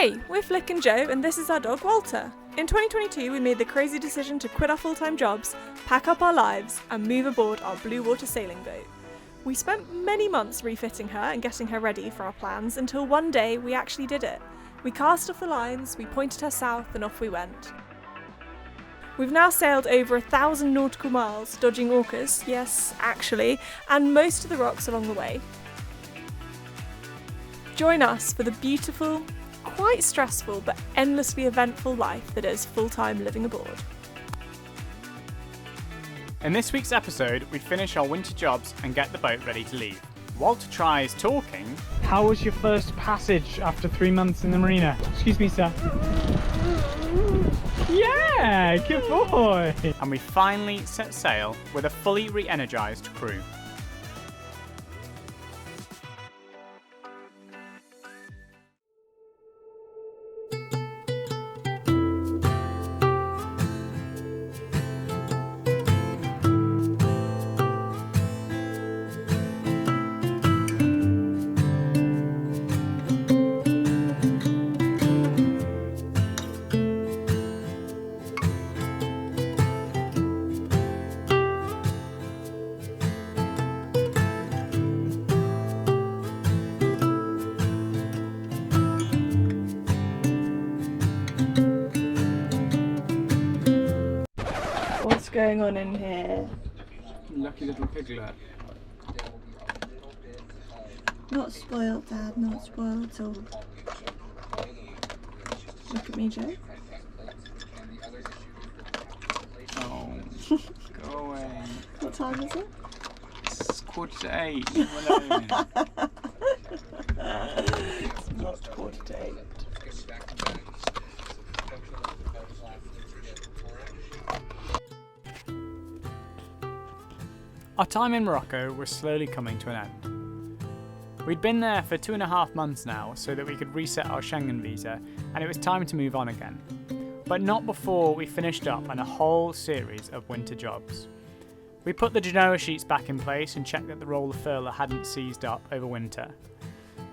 Hey, we're Flick and Joe, and this is our dog Walter. In 2022, we made the crazy decision to quit our full-time jobs, pack up our lives, and move aboard our blue water sailing boat. We spent many months refitting her and getting her ready for our plans until one day we actually did it. We cast off the lines, we pointed her south, and off we went. We've now sailed over 1,000 nautical miles, dodging orcas, yes, actually, and most of the rocks along the way. Join us for the beautiful, quite stressful but endlessly eventful life that is full-time living aboard. In this week's episode, we finish our winter jobs and get the boat ready to leave. Walter tries talking. How was your first passage after 3 months in the marina? Excuse me, sir. Yeah, good boy. And we finally set sail with a fully re-energised crew. What's going on in here? Lucky little piglet. Not spoiled, Dad, not spoiled at all. Look at me, Joe. Oh, go away. What time is it? It's 7:45. Leave me alone. It's not 7:45. Our time in Morocco was slowly coming to an end. We'd been there for 2.5 months now so that we could reset our Schengen visa, and it was time to move on again. But not before we finished up on a whole series of winter jobs. We put the Genoa sheets back in place and checked that the roller furler hadn't seized up over winter.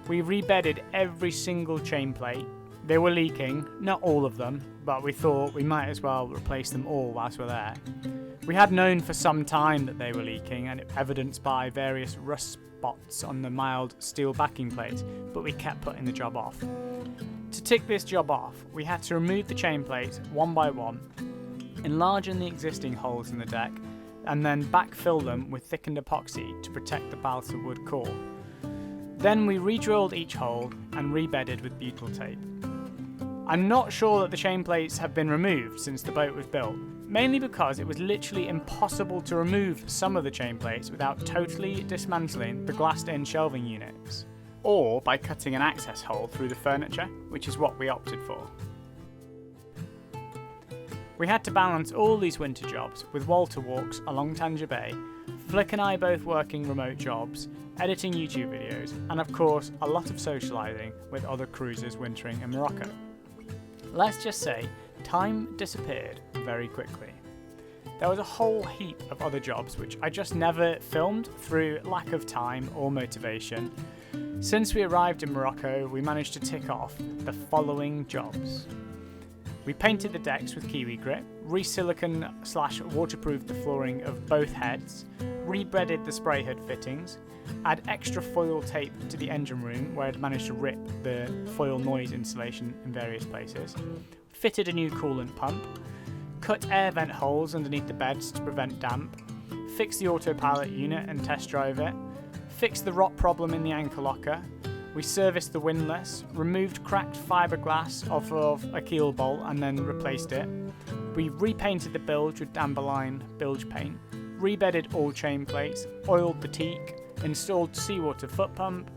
We rebedded every single chain plate. They were leaking, not all of them, but we thought we might as well replace them all whilst we're there. We had known for some time that they were leaking, and evidenced by various rust spots on the mild steel backing plate, but we kept putting the job off. To tick this job off, we had to remove the chain plates one by one, enlarge the existing holes in the deck, and then backfill them with thickened epoxy to protect the balsa wood core. Then we re-drilled each hole and rebedded with butyl tape. I'm not sure that the chain plates have been removed since the boat was built, mainly because it was literally impossible to remove some of the chain plates without totally dismantling the glassed-in shelving units, or by cutting an access hole through the furniture, which is what we opted for. We had to balance all these winter jobs with Walter walks along Tanger Bay, Flick and I both working remote jobs, editing YouTube videos, and of course a lot of socialising with other cruisers wintering in Morocco. Let's just say, time disappeared very quickly. There was a whole heap of other jobs which I just never filmed through lack of time or motivation. Since we arrived in Morocco, we managed to tick off the following jobs. We painted the decks with kiwi grit, re-silicone/waterproofed the flooring of both heads, rebedded the spray hood fittings, add extra foil tape to the engine room where I'd managed to rip the foil noise insulation in various places, fitted a new coolant pump, cut air vent holes underneath the beds to prevent damp, fixed the autopilot unit and test drive it, fixed the rot problem in the anchor locker, we serviced the windlass, removed cracked fiberglass off of a keel bolt and then replaced it, we repainted the bilge with Damberline bilge paint, rebedded all chain plates, oiled the teak, installed seawater foot pump,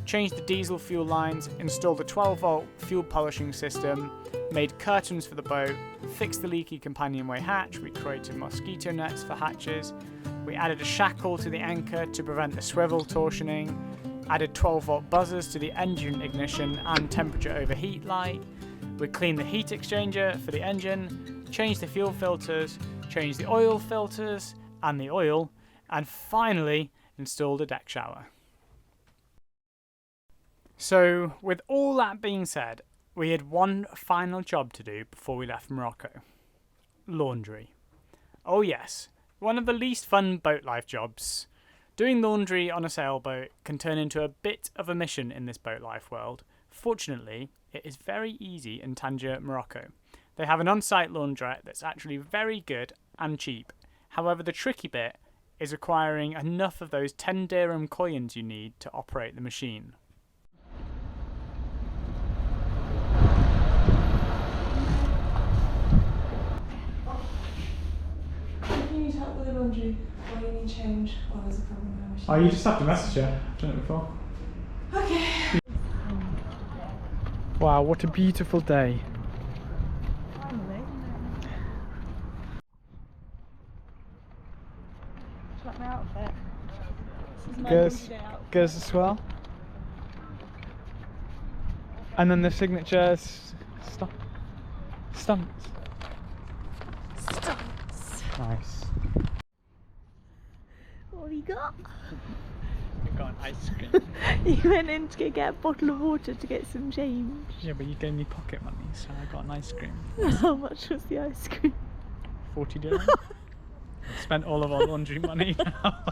changed the diesel fuel lines, installed a 12-volt fuel polishing system, made curtains for the boat, fixed the leaky companionway hatch, we created mosquito nets for hatches, we added a shackle to the anchor to prevent the swivel torsioning, added 12-volt buzzers to the engine ignition and temperature overheat light, we cleaned the heat exchanger for the engine, changed the fuel filters, changed the oil filters and the oil, and finally installed a deck shower. So, with all that being said, we had one final job to do before we left Morocco. Laundry. Oh yes, one of the least fun boat life jobs. Doing laundry on a sailboat can turn into a bit of a mission in this boat life world. Fortunately, it is very easy in Tangier, Morocco. They have an on-site laundrette that's actually very good and cheap. However, the tricky bit is acquiring enough of those 10 dirham coins you need to operate the machine. If you need help with the laundry or you need change or there's a problem with the machine. Oh, you just have to message her. I've done it before. Okay. Wow, what a beautiful day. Finally. Do you like my outfit? This is my laundry day outfit. Goes as well. And then the signatures. Stunts. Stunts. Nice. What have you got? You got an ice cream. You went in to get a bottle of water to get some change. Yeah, but you gave me pocket money, so I got an ice cream. How much was the ice cream? 40 dirham. Spent all of our laundry money now.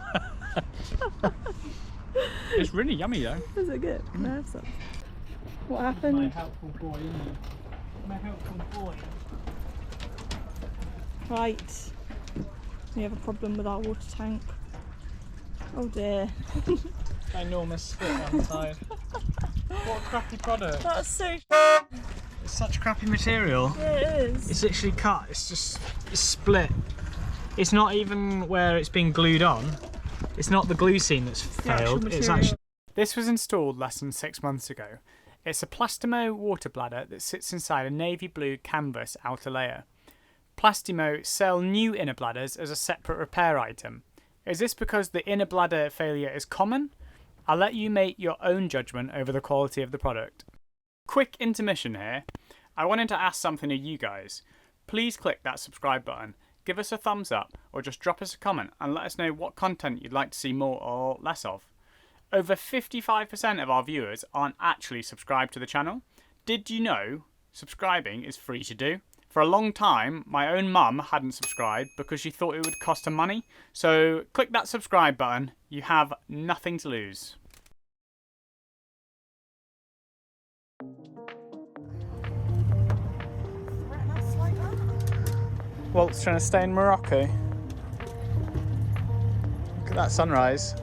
It's really yummy though. Was it good? Can I have some? What happened? My helpful boy, isn't he? My helpful boy. Right. We have a problem with our water tank. Oh dear. Enormous spit on the side. What a crappy product. That's so It's such crappy material. Yeah, it is. It's literally cut, it's split. It's not even where it's been glued on. It's not the glue seam that's failed. It's actually. This was installed less than 6 months ago. It's a Plastimo water bladder that sits inside a navy blue canvas outer layer. Plastimo sell new inner bladders as a separate repair item. Is this because the inner bladder failure is common? I'll let you make your own judgment over the quality of the product. Quick intermission here. I wanted to ask something of you guys. Please click that subscribe button, give us a thumbs up, or just drop us a comment and let us know what content you'd like to see more or less of. Over 55% of our viewers aren't actually subscribed to the channel. Did you know subscribing is free to do? For a long time, my own mum hadn't subscribed because she thought it would cost her money. So click that subscribe button. You have nothing to lose. Walt's trying to stay in Morocco. Look at that sunrise.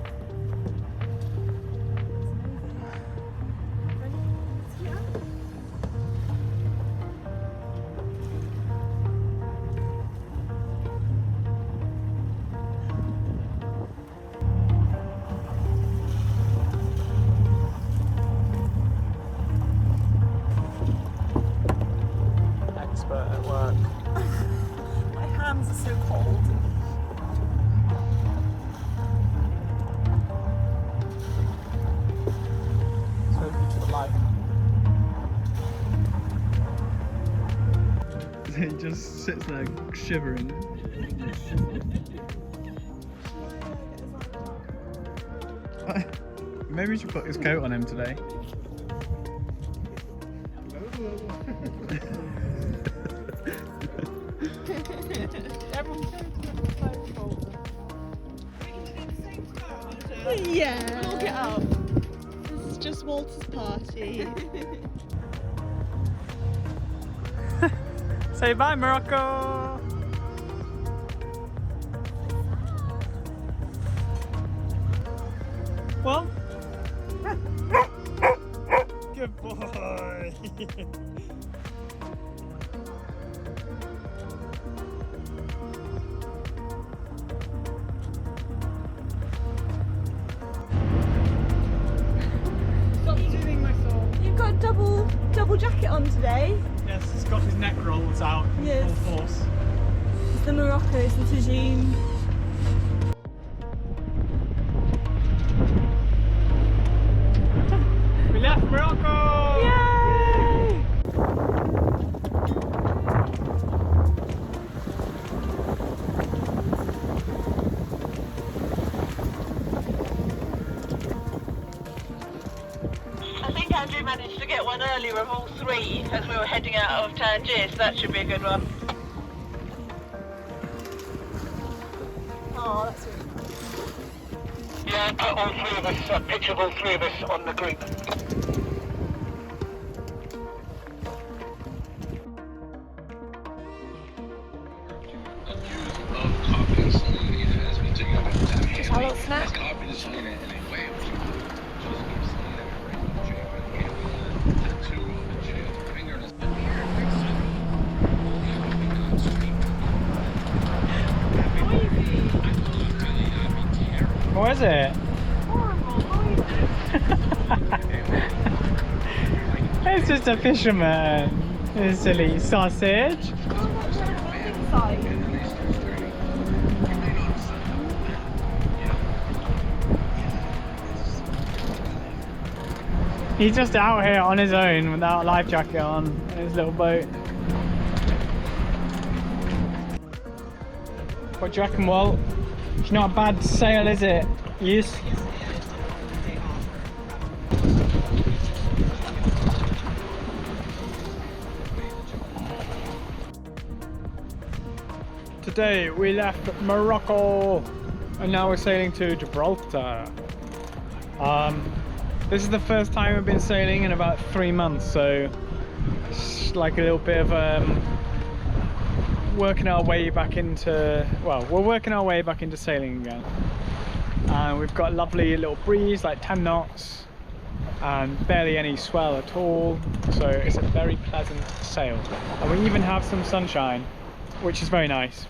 Expert at work. My hands are so cold. It's very beautiful life. He just sits there shivering. Maybe we should put his coat on him today. Yeah. We'll get out. This is just Walter's party. Say bye, Morocco! Well, good boy. Stop stealing my soul. You've got a double jacket on today. Yes, he's got his neck rolls out in Yes. full force. It's the Morocco, it's the tagine. We left Morocco! Yay! I think Andrew managed to get one earlier of all three. E as we were heading out of Tangier, so that should be a good one. Oh, that's really nice. Yeah, put all three of us, a picture of all three of us on the group. Just a little snack. What is it? It's just a fisherman. A silly sausage. He's just out here on his own without a life jacket on in his little boat. What do you reckon, Walt? It's not a bad sail, is it? Yes. Today we left Morocco and now we're sailing to Gibraltar. This is the first time we've been sailing in about 3 months, so it's like a little bit of working our way back into, well, we're working our way back into sailing again. And we've got a lovely little breeze, like 10 knots, and barely any swell at all, so it's a very pleasant sail. And we even have some sunshine, which is very nice.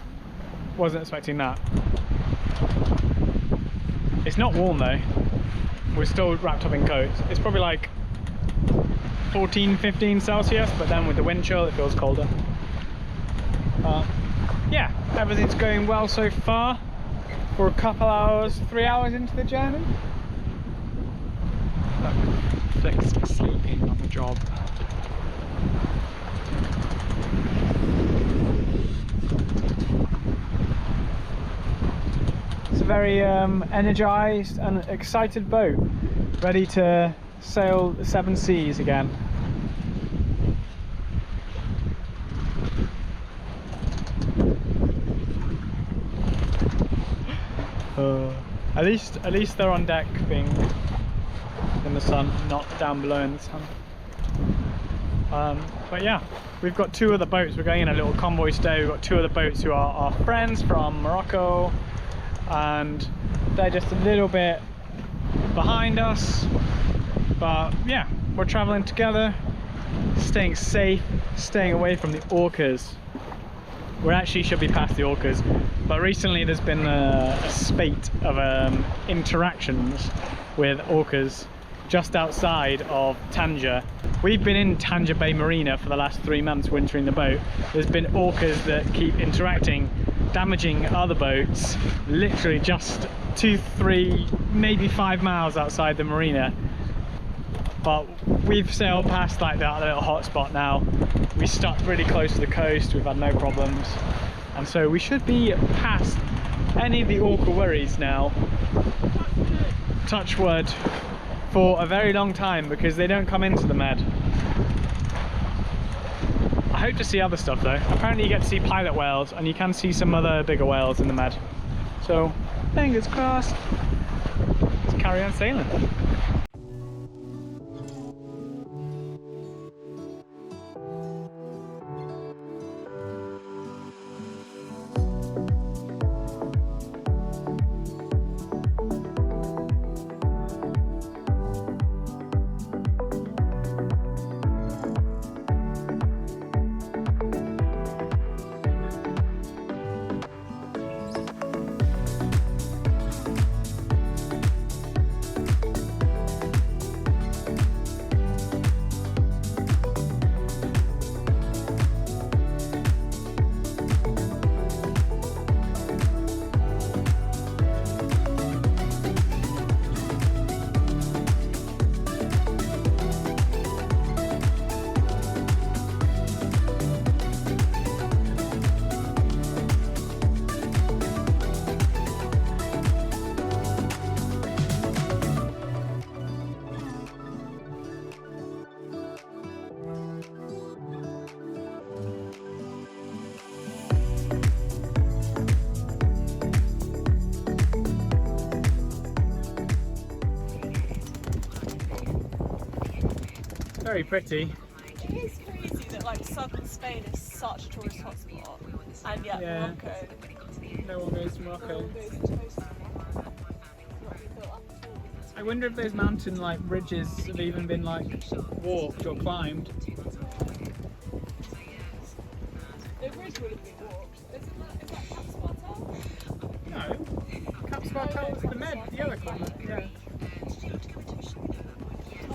Wasn't expecting that. It's not warm though. We're still wrapped up in coats. It's probably like 14, 15 Celsius, but then with the wind chill it feels colder. Yeah, everything's going well so far. We're a couple hours, 3 hours into the journey. Look, Flick's sleeping on the job. It's a very energized and excited boat, ready to sail the 7 seas again. At least they're on deck, being in the sun, not down below in the sun. But yeah, we've got 2 other boats. We're going in a little convoy today. We've got 2 other boats who are our friends from Morocco, and they're just a little bit behind us. But yeah, we're traveling together, staying safe, staying away from the orcas. We actually should be past the orcas, but recently there's been a spate of interactions with orcas just outside of Tangier. We've been in Tangier Bay Marina for the last 3 months wintering the boat. There's been orcas that keep interacting, damaging other boats, literally just 2, 3, maybe 5 miles outside the marina. But we've sailed past like that little hotspot now. We stopped really close to the coast, we've had no problems. And so we should be past any of the orca worries now, touch wood, for a very long time, because they don't come into the Med. I hope to see other stuff though. Apparently you get to see pilot whales, and you can see some other bigger whales in the Med. So, fingers crossed. Let's carry on sailing. very pretty. It is crazy that like southern Spain is such a tourist hotspot, and yet Yeah. Morocco, No one goes to no Morocco. one goes to most of Morocco. Not been built up at all. I wonder if those mountain like ridges have even been like walked or climbed. The bridge would have been walked. Is that Gibraltar? No. Gibraltar was the the other corner. Yeah.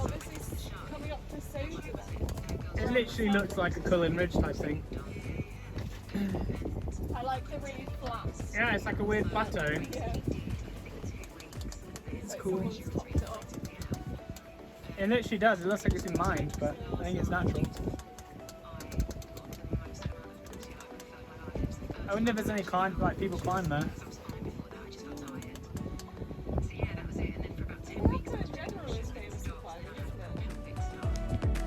Oh, this is coming up to Sailing Nendaz. It literally looks like a Cullen Ridge type thing. I like the really flat. Yeah, it's like a weird plateau. Yeah. It's cool. Someone's topped it up. It literally does. It looks like it's in mined, but I think it's natural. I wonder if there's any like people climb there. Morocco in general is famous for climbing, isn't it?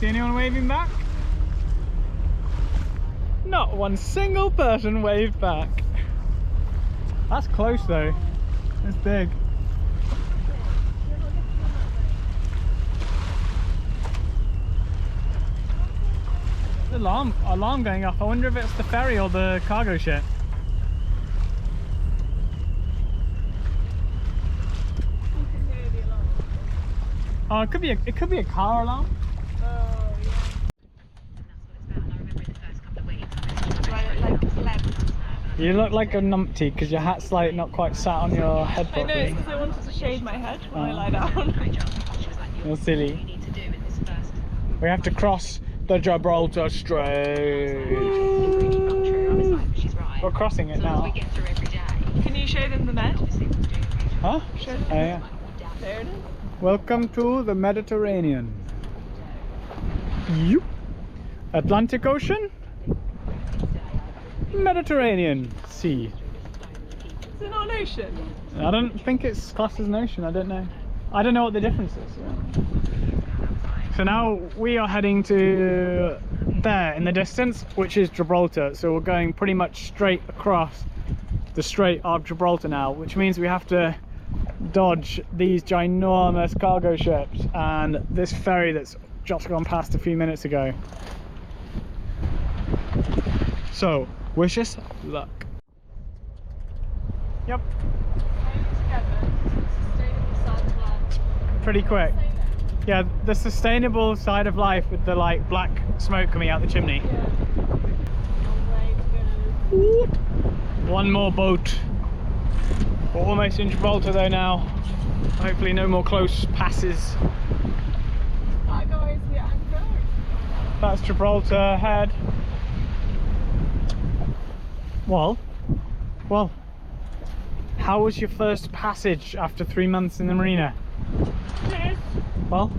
See anyone waving back? Not one single person waved back. That's close though. It's big. The alarm going off. I wonder if it's the ferry or the cargo ship. Oh, it could be a car alarm. You look like a numpty because your hat's like not quite sat on your head I know, properly. it's because I wanted to shade my head when I lie down. You're silly. We have to cross the Gibraltar Strait. We're crossing it now. Can you show them the med? Huh? Show them. Oh yeah. There it is. Welcome to the Mediterranean. You. Atlantic Ocean. Mediterranean Sea. Is it not an ocean? I don't think it's classed as an ocean. I don't know. I don't know what the difference is. Yeah. So now we are heading to there in the distance, which is Gibraltar. So we're going pretty much straight across the Strait of Gibraltar now, which means we have to dodge these ginormous cargo ships and this ferry that's just gone past a few minutes ago. So wish us luck. Yep. Pretty quick. Yeah, the sustainable side of life with the like black smoke coming out the chimney. Yeah. One more boat. We're almost in Gibraltar though now. Hopefully no more close passes. That guy's the anchor. That's Gibraltar ahead. Well, how was your first passage after 3 months in the marina? Yes. Well,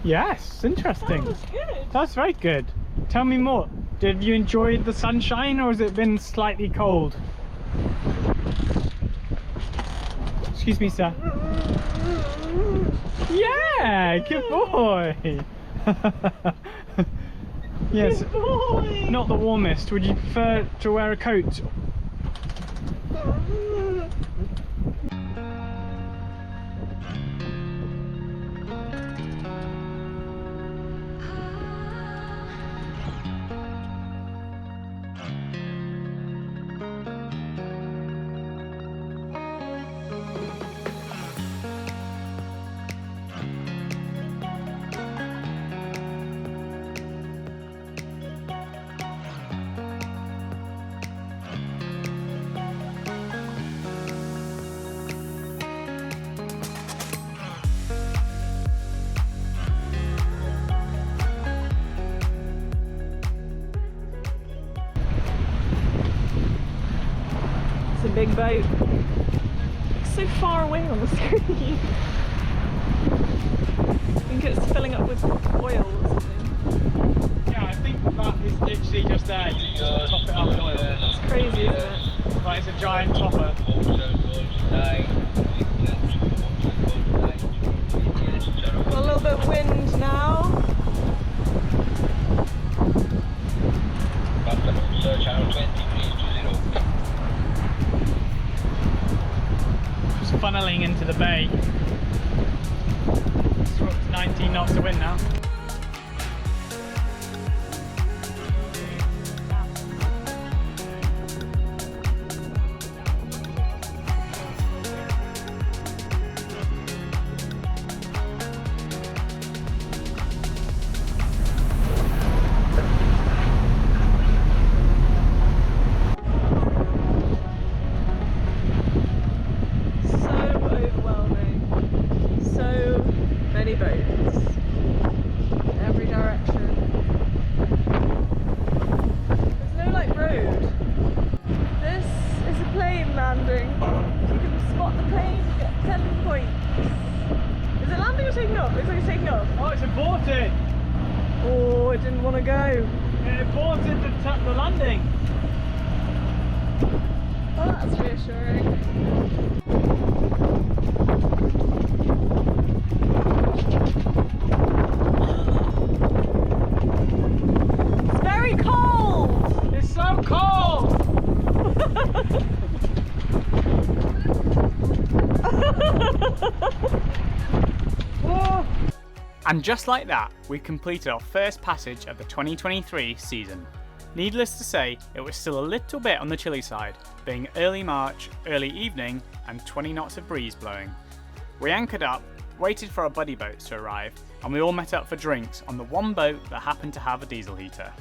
yes, interesting. That was good. That's very good. Tell me more. Did you enjoy the sunshine or has it been slightly cold? Excuse me, sir. Yeah, good boy. Yes, Good boy. not the warmest. Would you prefer to wear a coat? It's a big boat. It's so far away on the screen. I think it's filling up with oil or something. Yeah, I think that is literally just there. You just top it up with oil. It's crazy, isn't it? Right, it's a giant topper. Got a little bit of wind now. Channel 20, please, 20. Just funneling into the bay. It's up to 19 knots of wind now. Boats in every direction. There's no like road. This is a plane landing. If you can spot the plane, you get 10 points. Is it landing or taking off? Looks like it's taking off. Oh, it's aborted! Oh, it didn't want to go. It aborted the landing. Oh, that's reassuring. It's so cold! And just like that, we completed our first passage of the 2023 season. Needless to say, it was still a little bit on the chilly side, being early March, early evening, and 20 knots of breeze blowing. We anchored up, waited for our buddy boats to arrive, and we all met up for drinks on the one boat that happened to have a diesel heater.